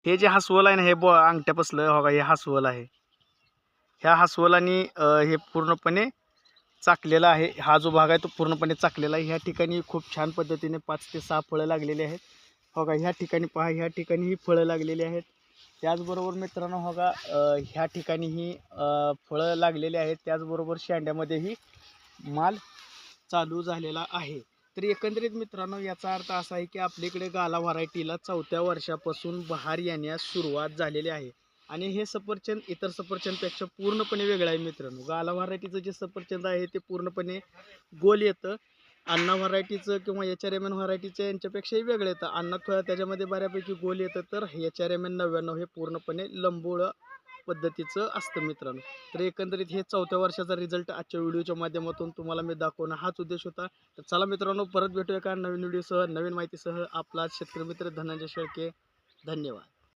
हे जे हसवल आहे ना, हे अंगठ्यापासलं हो का, हे हसवल आहे. ह्या हसवलानी हे पूर्णपणे चाकलेला आहे. हा जो भाग आहे तो पूर्णपणे चाकलेला आहे. ह्या ठिकाणी खूप छान पद्धतीने 5 ते 6 फळं लागलेली आहेत. हो का, ह्या ठिकाणी पहा, ह्या ठिकाणी ही फळं लागलेली आहेत. त्याचबरोबर मित्रांनो हो का, ह्या ठिकाणी ही फळं लागलेली आहेत. त्याचबरोबर शेंड्यामध्येही माल चालू झालेला आहे. तर एकंदरीत मित्रांनो याचा अर्थ असा आहे की आपल्याकडे गाला व्हरायटीला 4थ्या वर्षापासून बहार येण्यास सुरुवात झालेली आहे. आणि हे सफरचंद इतर सफरचंदपेक्षा पूर्णपणे वेगळं आहे मित्रांनो. गाला व्हरायटीचं जे सफरचंद आहे ते पूर्णपणे गोल येतं. अण्णा व्हरायटीचं किंवा HRMN व्हरायटीचं यांच्यापेक्षाही वेगळं येतं. अण्णा त्याच्यामध्ये बऱ्यापैकी गोल येतं, तर HRMN 99 हे पूर्णपणे लंबोळं पद्धतीचं असतं मित्रांनो. तर एकंदरीत हे 4थ्या वर्षाचा रिझल्ट आजच्या व्हिडिओच्या माध्यमातून तुम्हाला मी दाखवणं हाच उद्देश होता. तर चला मित्रांनो, परत भेटूया एका नवीन व्हिडिओसह, नवीन माहितीसह. आपला शेतकरी मित्र धनंजय शेळके. धन्यवाद.